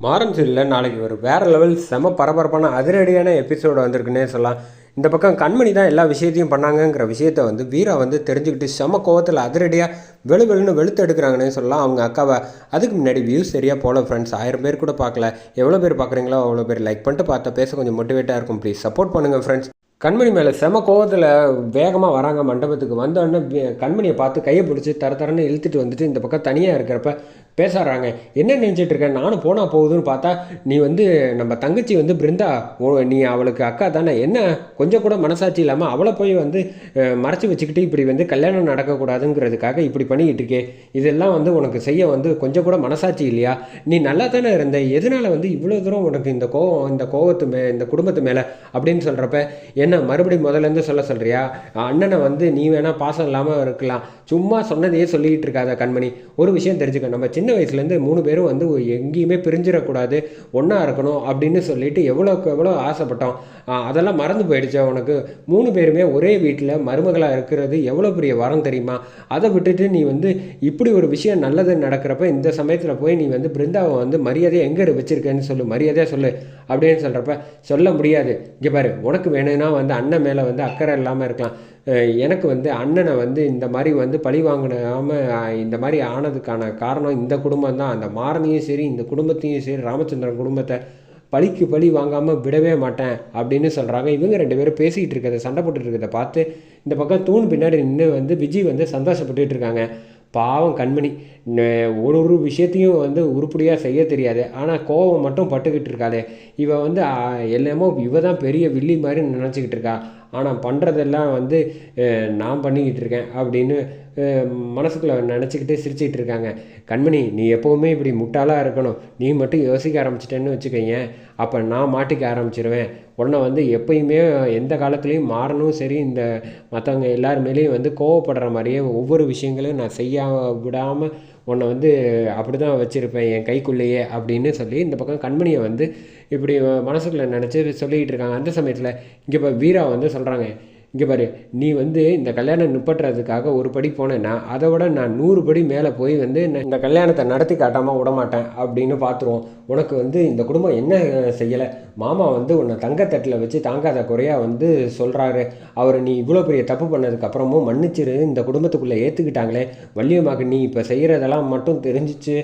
மாறன் சீரியலில் நாளைக்கு ஒரு வேறு லெவல் செம பரபரப்பான அதிரடியான எபிசோடு வந்திருக்குன்னே சொல்லலாம். இந்த பக்கம் கண்மணி தான் எல்லா விஷயத்தையும் பண்ணாங்கங்கிற விஷயத்த வந்து வீரா வந்து தெரிஞ்சுக்கிட்டு செம கோவத்தில் அதிரடியாக வெளுன்னு வெளுத்து எடுக்கிறாங்கன்னே சொல்லலாம் அவங்க அக்காவை. அதுக்கு முன்னாடி வியூஸ் சரியாக போல ஃப்ரெண்ட்ஸ், 1000 பேர் கூட பார்க்கல. எவ்வளோ பேர் பார்க்குறீங்களோ அவ்வளோ பேர் லைக் பண்ணிட்டு பார்த்தா பேச கொஞ்சம் மோட்டிவேட்டாக இருக்கும். ப்ளீஸ் சப்போர்ட் பண்ணுங்கள் ஃப்ரெண்ட்ஸ். கண்மணி மேலே செம கோவத்தில் வேகமாக வராங்க மண்டபத்துக்கு. வந்தோடனே கண்மணியை பார்த்து கையை பிடிச்சி தரன்னு இழுத்துட்டு வந்துட்டு இந்த பக்கம் தனியாக இருக்கிறப்ப பேசுகிறாங்க. என்ன நினச்சிட்டு இருக்கேன், நானும் போனால் போகுதுன்னு பார்த்தா நீ வந்து நம்ம தங்கச்சி வந்து பிருந்தா, நீ அவளுக்கு அக்கா தானே, என்ன கொஞ்சம் கூட மனசாட்சி இல்லாமல் அவளை போய் வந்து மறைச்சி வச்சுக்கிட்டு இப்படி வந்து கல்யாணம் நடக்கக்கூடாதுங்கிறதுக்காக இப்படி பண்ணிக்கிட்டு இருக்கே, இதெல்லாம் வந்து உனக்கு செய்ய வந்து கொஞ்சம் கூட மனசாட்சி இல்லையா? நீ நல்லா தானே இருந்த, எதனால் வந்து இவ்வளோ தூரம் உனக்கு இந்த கோவத்து இந்த குடும்பத்து மேலே அப்படின்னு சொல்கிறப்ப என்ன மறுபடியும் முதலேருந்து சொல்கிறியா? அண்ணனை வந்து நீ வேணால் பாசம் இல்லாமல் இருக்கலாம், சும்மா சொன்னதையே சொல்லிக்கிட்டு இருக்காத கண்மணி. ஒரு விஷயம் தெரிஞ்சுக்க, நம்ம சின்ன வயசுலேருந்து 3 பேரும் வந்து எங்கேயுமே பிரிஞ்சிடக்கூடாது, ஒன்றா இருக்கணும் அப்படின்னு சொல்லிட்டு எவ்வளோக்கு எவ்வளோ ஆசைப்பட்டோம். அதெல்லாம் மறந்து போயிடுச்சா உனக்கு? 3 பேருமே ஒரே வீட்டில் மருமகளாக இருக்கிறது எவ்வளோ பெரிய வரம் தெரியுமா? அதை விட்டுட்டு நீ வந்து இப்படி ஒரு விஷயம் நல்லது நடக்கிறப்ப இந்த சமயத்தில் போய் நீ வந்து பிருந்தாவை வந்து மரியாதையை எங்கே வச்சுருக்கேன்னு சொல்லு, மரியாதையாக சொல்லு அப்படின்னு சொல்கிறப்ப சொல்ல முடியாது. இங்கே பாரு, உனக்கு வேணும்னா வந்து அண்ணன் மேலே வந்து அக்கறை இல்லாமல் இருக்கலாம். எனக்கு வந்து அண்ணனை வந்து இந்த மாதிரி வந்து பழி வாங்கினாமல் இந்த மாதிரி ஆனதுக்கான காரணம் இந்த குடும்பம் தான். அந்த மாறனையும் சரி இந்த குடும்பத்தையும் சரி ராமச்சந்திரன் குடும்பத்தை பழிக்கு பழி வாங்காமல் விடவே மாட்டேன் அப்படின்னு சொல்கிறாங்க. இவங்க 2 பேரும் பேசிக்கிட்டு இருக்கிறத சண்டை போட்டுட்டு இருக்கிறத பார்த்து இந்த பக்கம் தூண் பின்னாடி நின்று வந்து விஜய் வந்து சந்தோஷப்பட்டுட்டு இருக்காங்க. பாவம் கண்மணி ஒரு விஷயத்தையும் வந்து உருப்படியாக செய்ய தெரியாது, ஆனால் கோபம் மட்டும் பட்டுக்கிட்டு இருக்காதே. இவ வந்து எல்லாமோ இவ தான் பெரிய வில்லி மாதிரி நினச்சிக்கிட்டு இருக்கா, ஆனால் பண்ணுறதெல்லாம் வந்து நான் பண்ணிக்கிட்டு இருக்கேன் அப்படின்னு மனசுக்குள்ளே நினச்சிக்கிட்டு சிரிச்சிக்கிட்டு இருக்காங்க. கண்மணி, நீ எப்போவுமே இப்படி முட்டாளாக இருக்கணும். நீ மட்டும் யோசிக்க ஆரம்பிச்சிட்டேன்னு வச்சுக்கோங்க, அப்போ நான் மாட்டிக்க ஆரம்பிச்சிருவேன். உன்னை வந்து எப்பயுமே எந்த காலத்துலேயும் மாறணும் சரி, இந்த மற்றவங்க எல்லார் மேலேயும் வந்து கோவப்படுற மாதிரியே ஒவ்வொரு விஷயங்களையும் நான் செய்ய விடாமல் உன்னை வந்து அப்படி தான் வச்சுருப்பேன் என் கைக்குள்ளேயே அப்படின்னு சொல்லி இந்த பக்கம் கண்மணியை வந்து இப்படி மனசுக்குள்ளே நினச்சி சொல்லிக்கிட்டு இருக்காங்க. அந்த சமயத்தில் இங்கே இப்போ வீரா வந்து சொல்கிறாங்க, இங்கே பாரு, நீ வந்து இந்த கல்யாணம் நிப்பட்டுறதுக்காக ஒரு படி போனேன்னா அதை விட நான் 100 படி மேலே போய் வந்து இந்த கல்யாணத்தை நடத்தி காட்டாமல் விடமாட்டேன் அப்படின்னு பார்த்துருவோம். உனக்கு வந்து இந்த குடும்பம் என்ன செய்யலை, மாமா வந்து உன்னை தங்கத்தட்டில் வச்சு தாங்காத குறையாக வந்து சொல்கிறாரு. அவர் நீ இவ்வளோ பெரிய தப்பு பண்ணதுக்கப்புறமும் மன்னிச்சிரு, இந்த குடும்பத்துக்குள்ளே ஏற்றுக்கிட்டாங்களே, வள்ளியம்மாக்கு நீ இப்போ செய்கிறதெல்லாம் மட்டும் தெரிஞ்சிச்சு,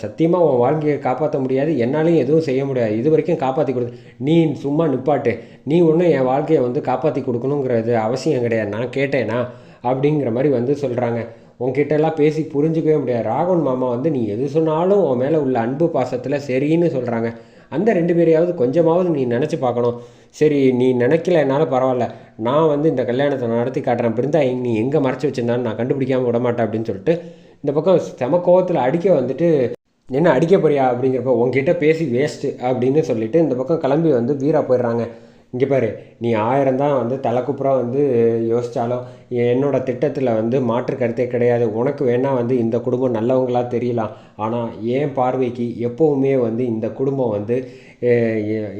சத்தியமாக உன் வாழ்க்கையை காப்பாற்ற முடியாது, என்னாலையும் எதுவும் செய்ய முடியாது, இது வரைக்கும் காப்பாற்றி கொடுத்து நீ சும்மா நிப்பாட்டு, நீ ஒன்றும் என் வாழ்க்கையை வந்து காப்பாற்றி கொடுக்கணுங்கிறது அவசியம் கிடையாது, நான் கேட்டேனா அப்படிங்கிற மாதிரி வந்து சொல்கிறாங்க. உன்கிட்டலாம் பேசி புரிஞ்சிக்கவே முடியாது. ராகவன் மாமா வந்து நீ எது சொன்னாலும் உன் மேலே உள்ள அன்பு பாசத்தில் சரின்னு சொல்கிறாங்க. அந்த 2 பேரையாவது கொஞ்சமாவது நீ நினச்சி பார்க்கணும். சரி, நீ நினைக்கலனால பரவாயில்ல, நான் வந்து இந்த கல்யாணத்தை நடத்தி காட்டுறேன், பிருந்தா நீ எங்கே மறைச்சி வச்சுருந்தான்னு நான் கண்டுபிடிக்காமல் விடமாட்டேன் அப்படின்னு சொல்லிட்டு இந்த பக்கம் செம கோவத்தில் அடிக்க வந்துட்டு, என்ன அடிக்க போறியா அப்படிங்கிறப்ப உங்ககிட்ட பேசி வேஸ்ட்டு அப்படின்னு சொல்லிட்டு இந்த பக்கம் கிளம்பி வந்து வீரா போயிடுறாங்க. இங்கே பாரு, நீ 1000 தான் வந்து தலைக்குப்புறம் வந்து யோசித்தாலும் என்னோடய திட்டத்தில் வந்து மாற்று கருத்தே கிடையாது. உனக்கு வேணால் வந்து இந்த குடும்பம் நல்லவங்களாக தெரியலாம், ஆனால் என் பார்வைக்கு எப்போவுமே வந்து இந்த குடும்பம் வந்து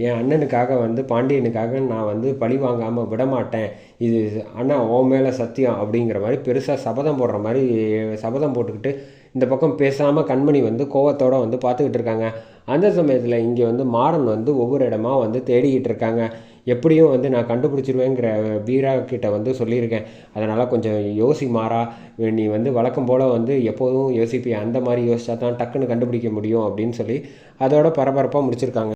என் அண்ணனுக்காக வந்து பாண்டியனுக்காக நான் வந்து பழி வாங்காமல் விடமாட்டேன், இது அண்ணா உன் மேலே சத்தியம் அப்படிங்கிற மாதிரி பெருசாக சபதம் போடுற மாதிரி சபதம் போட்டுக்கிட்டு இந்த பக்கம் பேசாமல் கண்மணி வந்து கோவத்தோடு வந்து பார்த்துக்கிட்டு இருக்காங்க. அந்த சமயத்தில் இங்கே வந்து மாறன் வந்து ஒவ்வொரு இடமா வந்து தேடிக்கிட்டு இருக்காங்க. எப்படியும் வந்து நான் கண்டுபிடிச்சிருவேங்கிற வீரா கிட்ட வந்து சொல்லியிருக்கேன், அதனால் கொஞ்சம் மாறா, நீ வந்து வழக்கம் போல் வந்து எப்போதும் யோசிப்பிய அந்த மாதிரி யோசிச்சா தான் டக்குன்னு கண்டுபிடிக்க முடியும் அப்படின்னு சொல்லி அதோட பரபரப்பாக முடிச்சிருக்காங்க.